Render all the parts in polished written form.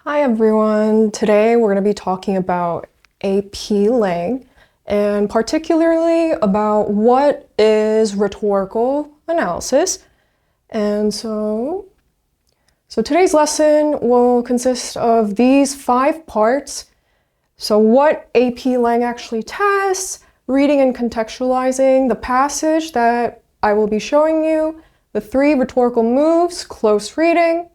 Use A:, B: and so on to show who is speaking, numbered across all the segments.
A: Hi everyone. Today we're going to be talking about AP Lang and particularly about what is rhetorical analysis. And so today's lesson will consist of these 5 parts. So what AP Lang actually tests, reading and contextualizing the passage that I will be showing you, the 3 rhetorical moves, close reading,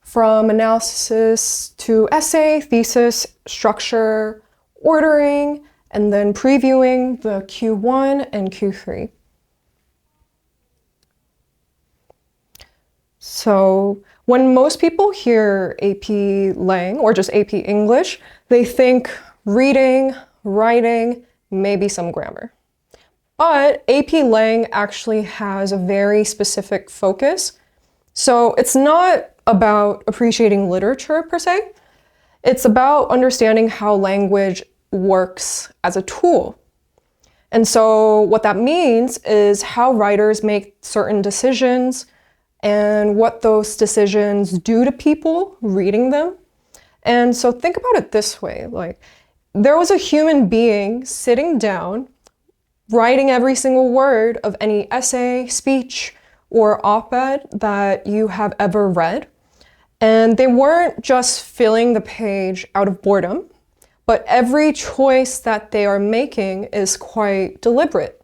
A: from analysis to essay, thesis, structure, ordering, and then previewing the Q1 and Q3. So when most people hear AP Lang or just AP English, they think reading, writing, maybe some grammar. But AP Lang actually has a very specific focus. So it's not about appreciating literature per se. It's about understanding how language works as a tool. And so what that means is how writers make certain decisions and what those decisions do to people reading them. And so think about it this way, like there was a human being sitting down, writing every single word of any essay, speech, or op-ed that you have ever read. And they weren't just filling the page out of boredom, but every choice that they are making is quite deliberate.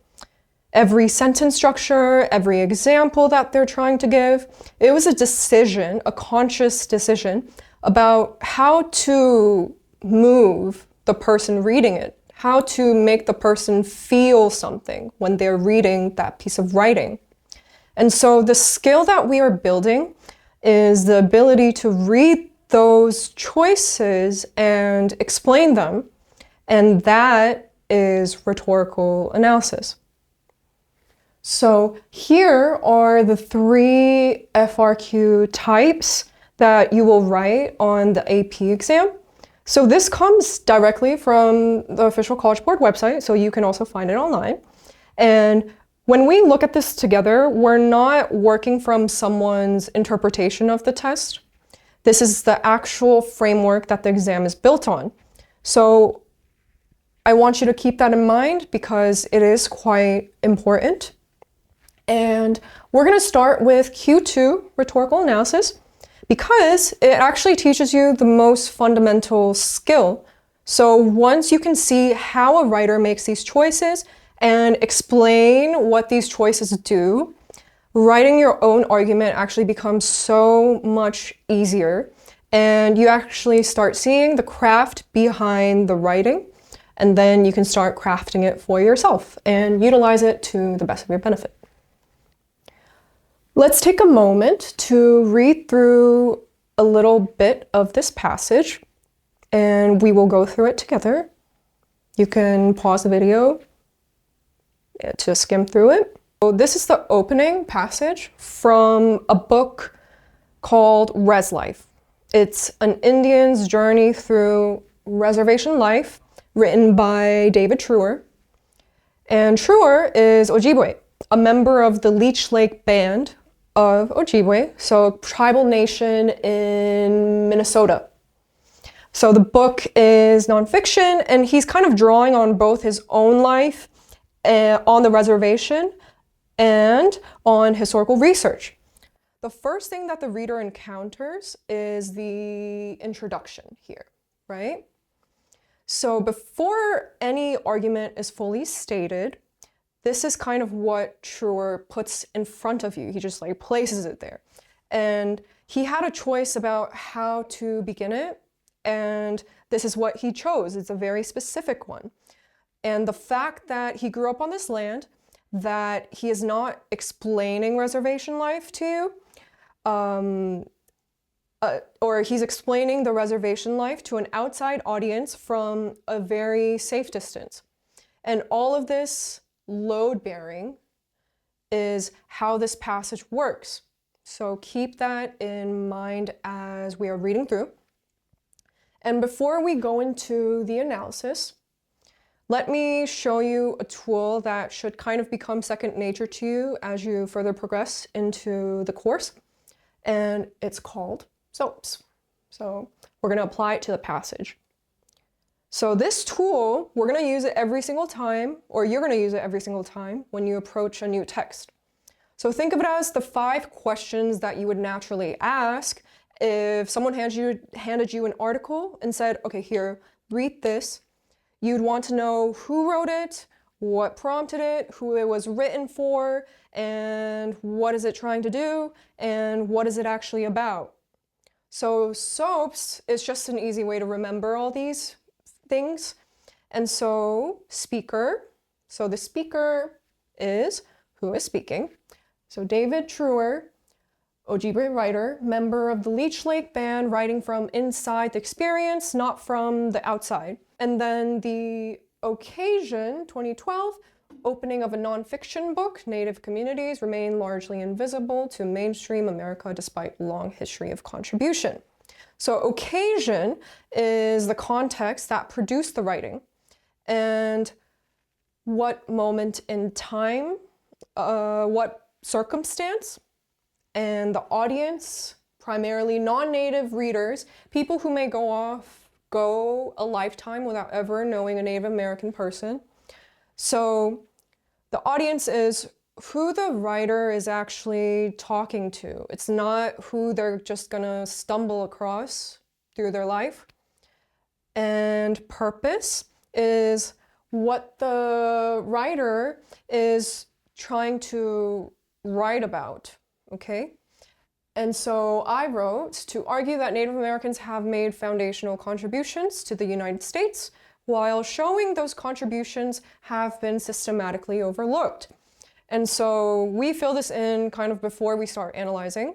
A: Every sentence structure, every example that they're trying to give, it was a decision, a conscious decision about how to move the person reading it, how to make the person feel something when they're reading that piece of writing. And so the skill that we are building is the ability to read those choices and explain them, and that is rhetorical analysis. So here are the 3 FRQ types that you will write on the AP exam. So this comes directly from the official College Board website, so you can also find it online. And when we look at this together, we're not working from someone's interpretation of the test. This is the actual framework that the exam is built on. So I want you to keep that in mind because it is quite important. And we're going to start with Q2, rhetorical analysis, because it actually teaches you the most fundamental skill. So once you can see how a writer makes these choices and explain what these choices do, writing your own argument actually becomes so much easier, and you actually start seeing the craft behind the writing, and then you can start crafting it for yourself and utilize it to the best of your benefit. Let's take a moment to read through a little bit of this passage, and we will go through it together. You can pause the video to skim through it. So this is the opening passage from a book called Res Life. It's an Indian's journey through reservation life, written by David Truer. And Truer is Ojibwe, a member of the Leech Lake Band of Ojibwe, so a tribal nation in Minnesota. So the book is nonfiction, and he's kind of drawing on both his own life on the reservation and on historical research. The first thing that the reader encounters is the introduction here, right? So before any argument is fully stated, this is kind of what Truer puts in front of you. He just like places it there. And he had a choice about how to begin it, and this is what he chose. It's a very specific one. And the fact that he grew up on this land, that he is not explaining reservation life to you, or he's explaining the reservation life to an outside audience from a very safe distance. And all of this load bearing is how this passage works. So keep that in mind as we are reading through. And before we go into the analysis, let me show you a tool that should kind of become second nature to you as you further progress into the course. And it's called SOAPs. So we're going to apply it to the passage. So this tool, we're going to use it every single time, or you're going to use it every single time when you approach a new text. So think of it as the 5 questions that you would naturally ask if someone handed you an article and said, okay, here, read this. You'd want to know who wrote it, what prompted it, who it was written for, and what is it trying to do, and what is it actually about. So SOAPs is just an easy way to remember all these things. And so speaker, so the speaker is who is speaking. So David Truer, Ojibwe writer, member of the Leech Lake Band, writing from inside the experience, not from the outside. And then the occasion, 2012, opening of a nonfiction book, Native communities remain largely invisible to mainstream America despite long history of contribution. So occasion is the context that produced the writing and what moment in time, what circumstance, and the audience, primarily non-native readers, people who may go a lifetime without ever knowing a Native American person. So the audience is who the writer is actually talking to. It's not who they're just gonna stumble across through their life. And purpose is what the writer is trying to write about, okay? And so I wrote to argue that Native Americans have made foundational contributions to the United States while showing those contributions have been systematically overlooked. And so we fill this in kind of before we start analyzing,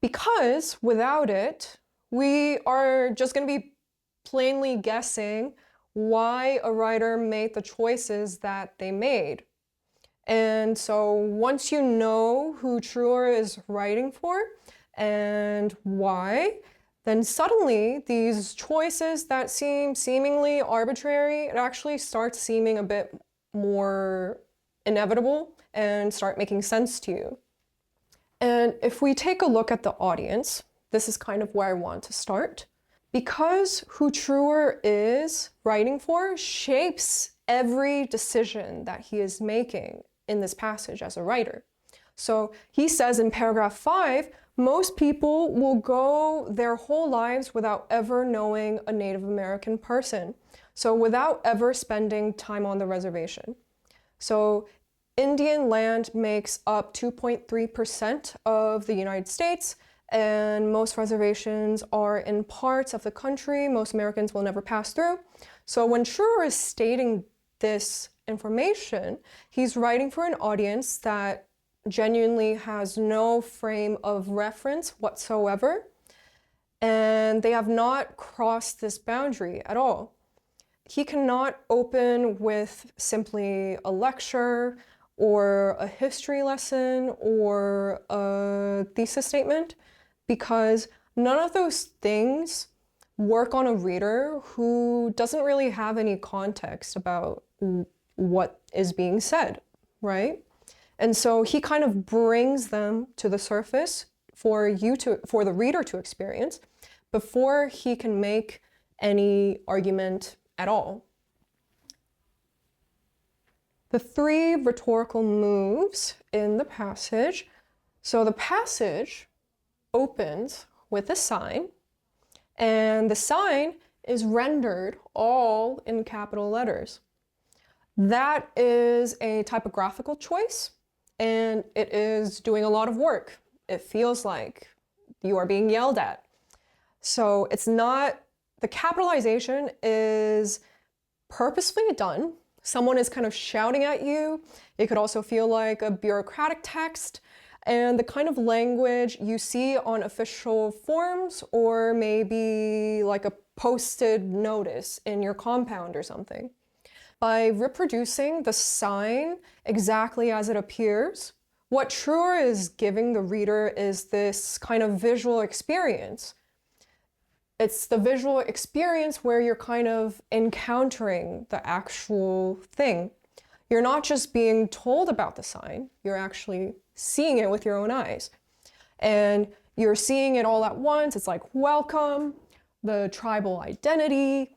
A: because without it, we are just going to be plainly guessing why a writer made the choices that they made. And so once you know who Truer is writing for and why, then suddenly these choices that seem seemingly arbitrary, it actually starts seeming a bit more inevitable and start making sense to you. And if we take a look at the audience, this is kind of where I want to start. Because who Truer is writing for shapes every decision that he is making in this passage as a writer. So he says in paragraph 5, most people will go their whole lives without ever knowing a Native American person. So without ever spending time on the reservation. So Indian land makes up 2.3% of the United States, and most reservations are in parts of the country most Americans will never pass through. So when Truer is stating this information, he's writing for an audience that genuinely has no frame of reference whatsoever, and they have not crossed this boundary at all. He cannot open with simply a lecture or a history lesson or a thesis statement, because none of those things work on a reader who doesn't really have any context about what is being said, right? And so he kind of brings them to the surface for the reader to experience before he can make any argument at all. The 3 rhetorical moves in the passage. So the passage opens with a sign, and the sign is rendered all in capital letters. That is a typographical choice, and it is doing a lot of work. It feels like you are being yelled at. So it's not, the capitalization is purposefully done. Someone is kind of shouting at you. It could also feel like a bureaucratic text, and the kind of language you see on official forms or maybe like a posted notice in your compound or something. By reproducing the sign exactly as it appears, what Truer is giving the reader is this kind of visual experience. It's the visual experience where you're kind of encountering the actual thing. You're not just being told about the sign, you're actually seeing it with your own eyes. And You're seeing it all at once. It's like welcome, the tribal identity,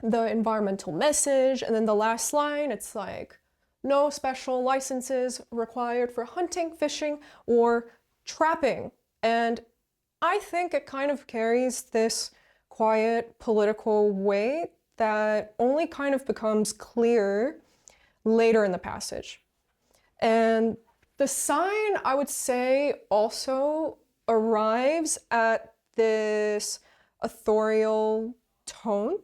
A: the environmental message, and then the last line, it's like no special licenses required for hunting, fishing, or trapping. And I think it kind of carries this quiet political weight that only kind of becomes clear later in the passage. And the sign, I would say, also arrives at this authorial tone.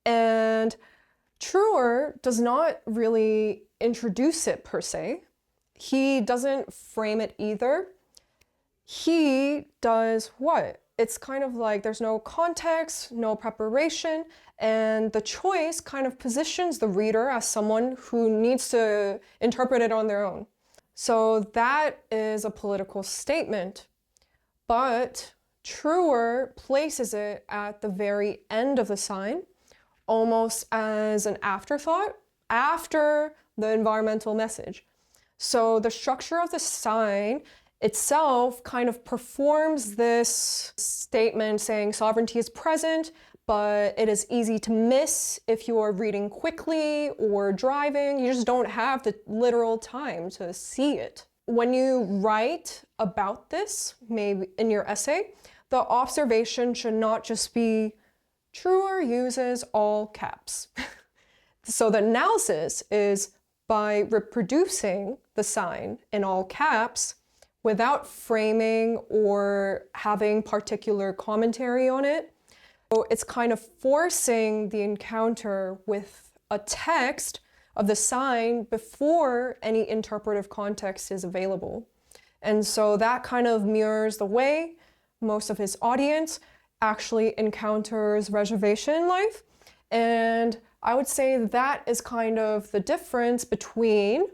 A: And Truer does not really introduce it per se. He doesn't frame it either. He does what? It's kind of like there's no context, no preparation, and the choice kind of positions the reader as someone who needs to interpret it on their own. So that is a political statement, but Truer places it at the very end of the sign, almost as an afterthought, after the environmental message. So the structure of the sign itself kind of performs this statement saying sovereignty is present, but it is easy to miss if you are reading quickly or driving. You just don't have the literal time to see it. When you write about this, maybe in your essay, the observation should not just be Truer uses all caps. So the analysis is by reproducing the sign in all caps without framing or having particular commentary on it. So it's kind of forcing the encounter with a text of the sign before any interpretive context is available. And so that kind of mirrors the way most of his audience actually encounters reservation life. And I would say that is kind of the difference between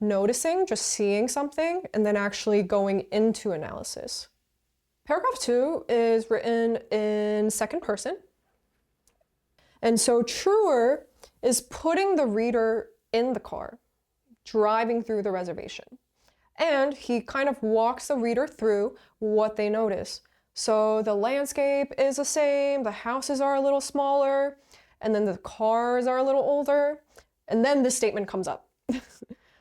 A: noticing, just seeing something, and then actually going into analysis. Paragraph 2 is written in second person. And so Truer is putting the reader in the car, driving through the reservation. And he kind of walks the reader through what they notice. So the landscape is the same, the houses are a little smaller, and then the cars are a little older, and then this statement comes up.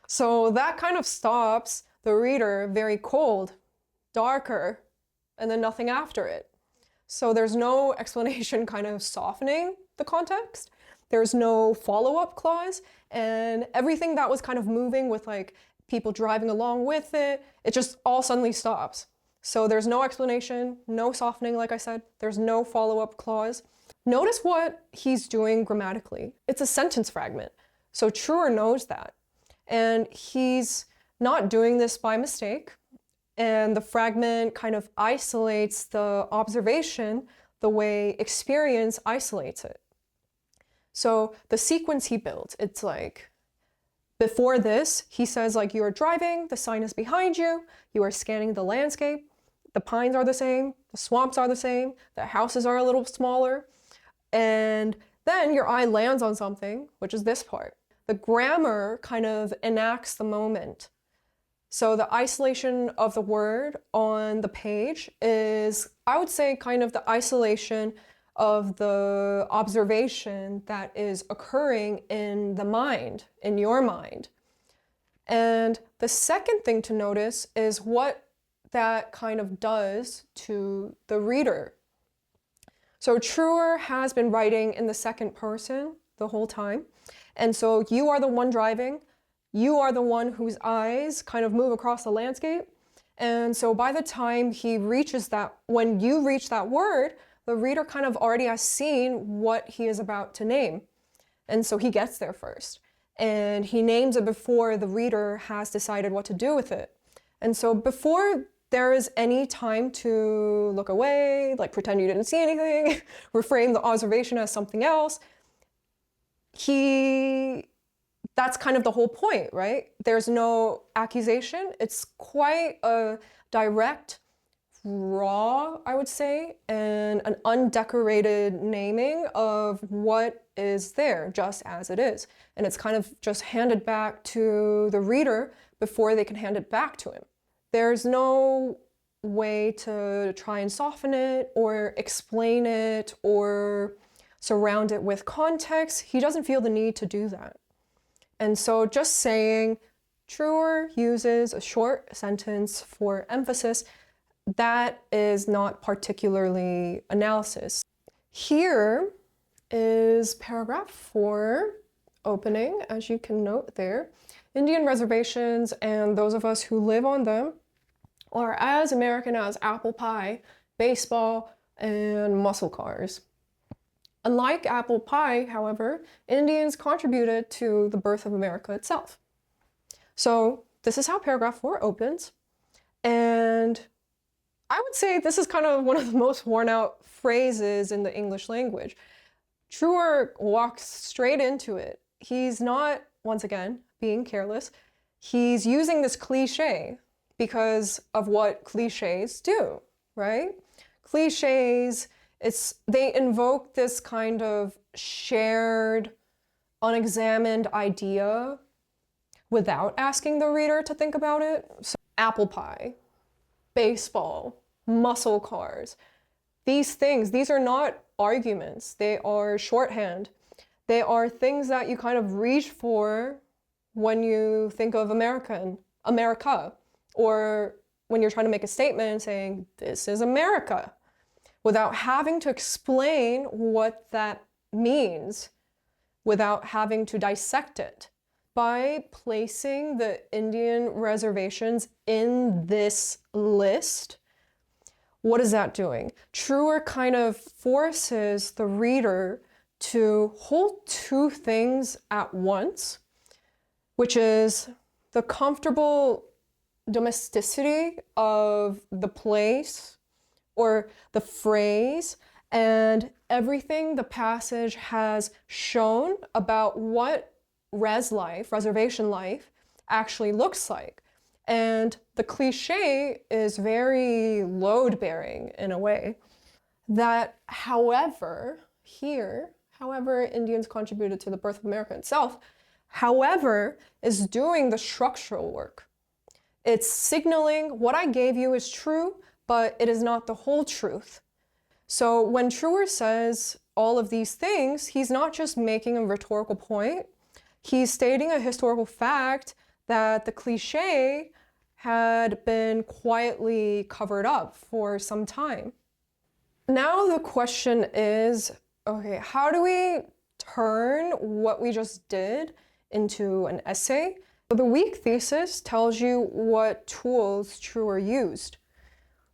A: So that kind of stops the reader very cold, darker, and then nothing after it. So there's no explanation kind of softening the context. There's no follow-up clause, and everything that was kind of moving with like people driving along with it, it just all suddenly stops. So there's no explanation, no softening, like I said, there's no follow-up clause. Notice what he's doing grammatically. It's a sentence fragment. So Truer knows that. And he's not doing this by mistake. And the fragment kind of isolates the observation the way experience isolates it. So the sequence he built, it's like, before this, he says like, you are driving, the sign is behind you, you are scanning the landscape, the pines are the same, the swamps are the same, the houses are a little smaller, and then your eye lands on something, which is this part. The grammar kind of enacts the moment. So the isolation of the word on the page is, I would say, kind of the isolation of the observation that is occurring in the mind, in your mind. And the second thing to notice is what that kind of does to the reader. So Truer has been writing in the second person the whole time. And so you are the one driving, you are the one whose eyes kind of move across the landscape. And so by the time he reaches that, when you reach that word, the reader kind of already has seen what he is about to name. And so he gets there first. And he names it before the reader has decided what to do with it. And so before there is any time to look away, like pretend you didn't see anything, reframe the observation as something else, that's kind of the whole point, right? There's no accusation. It's quite a direct, raw, I would say, and an undecorated naming of what is there, just as it is. And it's kind of just handed back to the reader before they can hand it back to him. There's no way to try and soften it or explain it or surround it with context. He doesn't feel the need to do that. And so just saying truer uses a short sentence for emphasis, that is not particularly analysis. Here is paragraph 4, opening, as you can note there. Indian reservations and those of us who live on them are as American as apple pie, baseball, and muscle cars. Unlike apple pie, however, Indians contributed to the birth of America itself. So this is how paragraph 4 opens. And I would say this is kind of one of the most worn out phrases in the English language. Truer walks straight into it. He's not, once again, being careless. He's using this cliche because of what cliches do, right? Cliches, they invoke this kind of shared, unexamined idea without asking the reader to think about it. So, apple pie, baseball, muscle cars. These things, these are not arguments. They are shorthand. They are things that you kind of reach for when you think of America, or when you're trying to make a statement saying, this is America, without having to explain what that means, without having to dissect it. By placing the Indian reservations in this list, what is that doing? Truer kind of forces the reader to hold two things at once, which is the comfortable domesticity of the place or the phrase and everything the passage has shown about what reservation life actually looks like. And the cliche is very load-bearing in a way. That, however, Indians contributed to the birth of America itself, however, is doing the structural work. It's signaling what I gave you is true, but it is not the whole truth. So when Truer says all of these things, he's not just making a rhetorical point, he's stating a historical fact that the cliche had been quietly covered up for some time. Now the question is, okay, how do we turn what we just did into an essay? So the weak thesis tells you what tools Truer used.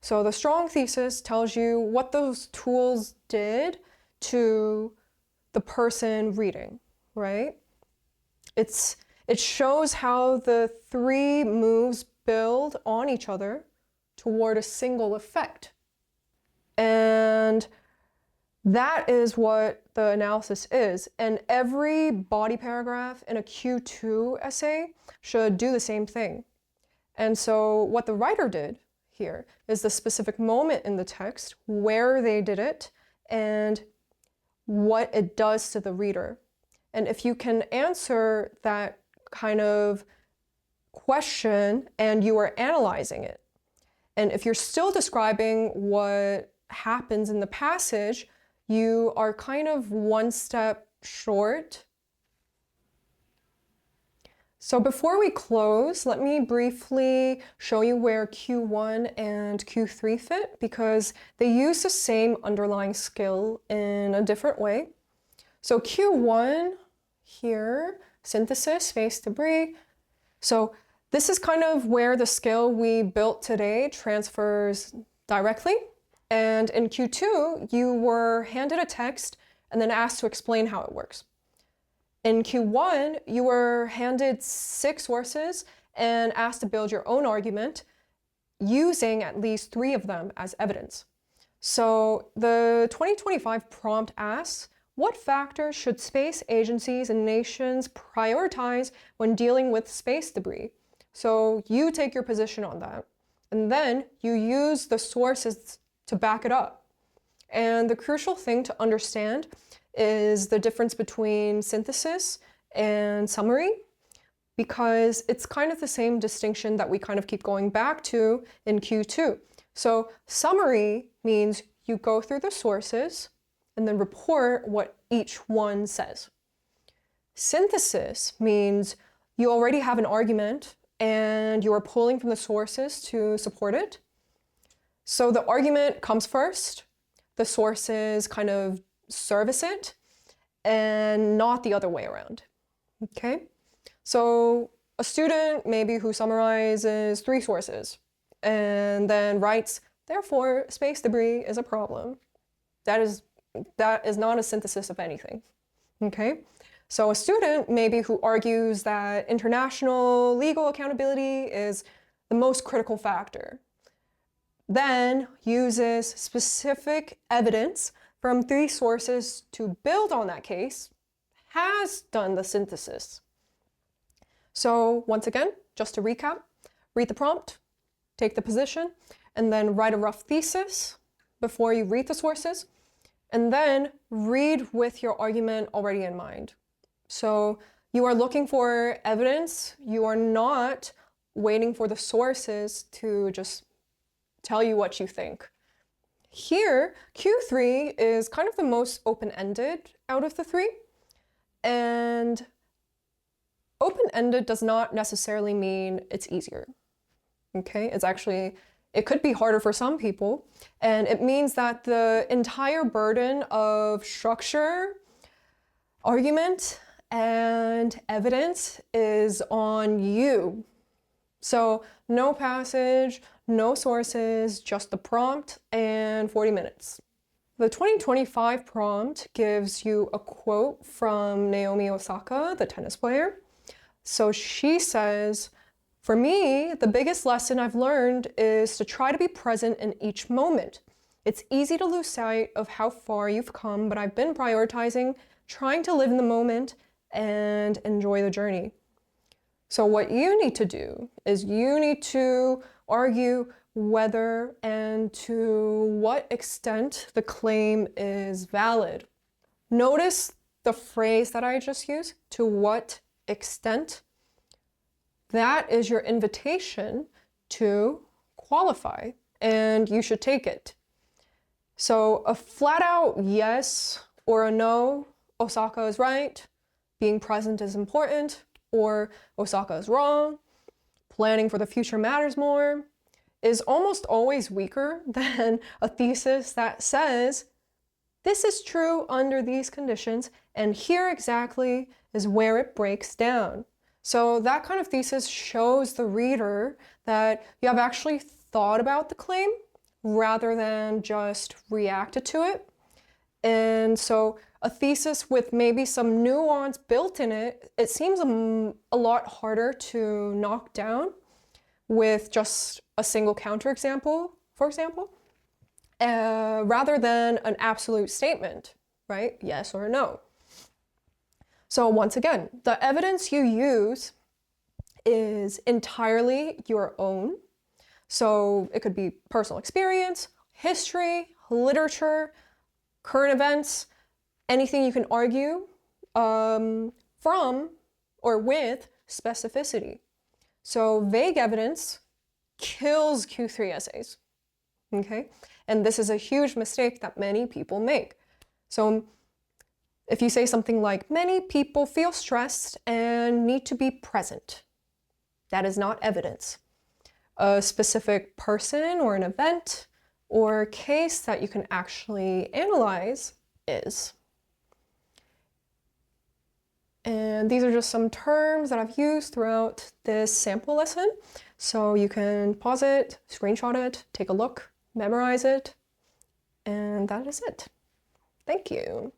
A: So the strong thesis tells you what those tools did to the person reading, right? It shows how the three moves build on each other toward a single effect. And that is what the analysis is. And every body paragraph in a Q2 essay should do the same thing. And so what the writer did here is the specific moment in the text, where they did it, and what it does to the reader. And if you can answer that kind of question and you are analyzing it, and if you're still describing what happens in the passage, you are kind of one step short. So before we close, let me briefly show you where Q1 and Q3 fit, because they use the same underlying skill in a different way. So Q1 here, synthesis, face debris. So this is kind of where the skill we built today transfers directly. And in Q2, you were handed a text and then asked to explain how it works. In Q1, you were handed 6 sources and asked to build your own argument using at least 3 of them as evidence. So the 2025 prompt asks, what factors should space agencies and nations prioritize when dealing with space debris? So you take your position on that, and then you use the sources to back it up. And the crucial thing to understand is the difference between synthesis and summary, because it's kind of the same distinction that we kind of keep going back to in Q2. So summary means you go through the sources and then report what each one says. Synthesis means you already have an argument and you are pulling from the sources to support it. So the argument comes first, the sources kind of service it, and not the other way around. Okay? So a student maybe who summarizes 3 sources and then writes, therefore, space debris is a problem. That is not a synthesis of anything. Okay? So a student maybe who argues that international legal accountability is the most critical factor, then uses specific evidence from 3 sources to build on that case, has done the synthesis. So once again, just to recap, read the prompt, take the position, and then write a rough thesis before you read the sources, and then read with your argument already in mind. So you are looking for evidence, you are not waiting for the sources to just tell you what you think. Here, Q3 is kind of the most open-ended out of the 3. And open-ended does not necessarily mean it's easier. Okay, it could be harder for some people. And it means that the entire burden of structure, argument, and evidence is on you. So no passage, no sources, just the prompt and 40 minutes. The 2025 prompt gives you a quote from Naomi Osaka, the tennis player. So she says, "For me, the biggest lesson I've learned is to try to be present in each moment. It's easy to lose sight of how far you've come, but I've been prioritizing trying to live in the moment and enjoy the journey." So what you need to do is you need to argue whether and to what extent the claim is valid. Notice the phrase that I just used, to what extent. That is your invitation to qualify, and you should take it. So a flat out yes or a no, Osaka is right, being present is important, or Osaka is wrong, planning for the future matters more, is almost always weaker than a thesis that says, this is true under these conditions, and here exactly is where it breaks down. So that kind of thesis shows the reader that you have actually thought about the claim rather than just reacted to it. And so a thesis with maybe some nuance built in it, it seems a lot harder to knock down with just a single counterexample, for example, rather than an absolute statement, right? Yes or no. So once again, the evidence you use is entirely your own. So it could be personal experience, history, literature, current events, anything you can argue from or with specificity. So vague evidence kills Q3 essays, okay? And this is a huge mistake that many people make. So if you say something like, many people feel stressed and need to be present, that is not evidence. A specific person or an event or case that you can actually analyze is. And these are just some terms that I've used throughout this sample lesson. So you can pause it, screenshot it, take a look, memorize it, and that is it. Thank you.